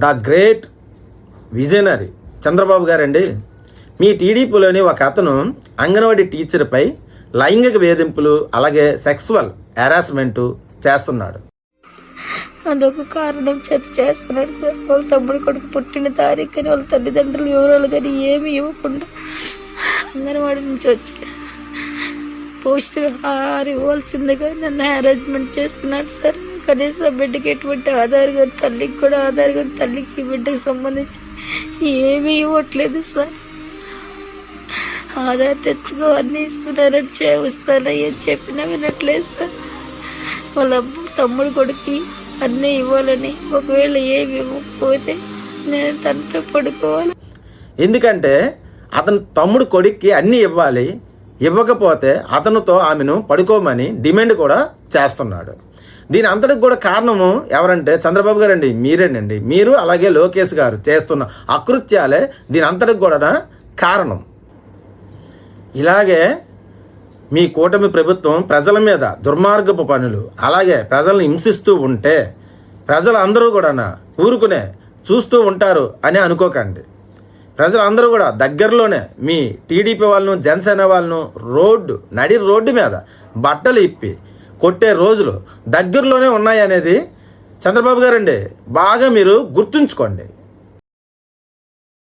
The great visionary Chandrababu గారండి. మీ టీడీపీలోని ఒక అతను అంగన్వాడీ టీచర్పై లైంగిక వేధింపులు అలాగే సెక్సువల్ హెరాస్మెంటు చేస్తున్నాడు. అదొక కారణం చేస్తున్నాడు సార్. వాళ్ళ తమ్ముడు కొడుకు పుట్టిన తారీఖు కానీ వాళ్ళ తల్లిదండ్రుల వివరాలు కానీ ఏమి ఇవ్వకుండా అంగన్వాడీ నుంచి వచ్చి పోస్ట్ ఇవ్వాల్సిందిగా నన్ను హెరాస్మెంట్ చేస్తున్నాడు సార్. కనీసం బిడ్డకి ఎటువంటి ఆధార్ కార్డు, తల్లికి కూడా ఆధార్ కార్డు, తల్లికి బిడ్డకి సంబంధించి ఏమీ ఇవ్వట్లేదు సార్. ఆధార్ తెచ్చుకో అన్నీ ఇస్తున్నారని ఇస్తానని చెప్పినా వినట్లేదు సార్. వాళ్ళ తమ్ముడు కొడుకు అన్నీ ఇవ్వాలని, ఒకవేళ ఏమి ఇవ్వకపోతే నేను తనతో పడుకోవాలి. ఎందుకంటే అతను తమ్ముడు కొడుక్కి అన్నీ ఇవ్వాలి, ఇవ్వకపోతే అతనితో ఆమెను పడుకోమని డిమాండ్ కూడా చేస్తున్నాడు. దీని అంతటికి కూడా కారణము ఎవరంటే చంద్రబాబు గారండి, మీరేనండి. మీరు అలాగే లోకేష్ గారు చేస్తున్న అకృత్యాలే దీని అంతటికి కూడా కారణం. ఇలాగే మీ కూటమి ప్రభుత్వం ప్రజల మీద దుర్మార్గపు పనులు అలాగే ప్రజలను హింసిస్తూ ఉంటే ప్రజలందరూ కూడా ఊరుకునే చూస్తూ ఉంటారు అని అనుకోకండి. ప్రజలందరూ కూడా దగ్గరలోనే మీ టీడీపీ వాళ్ళను, జనసేన వాళ్ళను నడి రోడ్డు మీద బట్టలు ఇప్పి కొట్టే రోజులు దగ్గరలోనే ఉన్నాయి అనేది చంద్రబాబు గారండి బాగా మీరు గుర్తుంచుకోండి.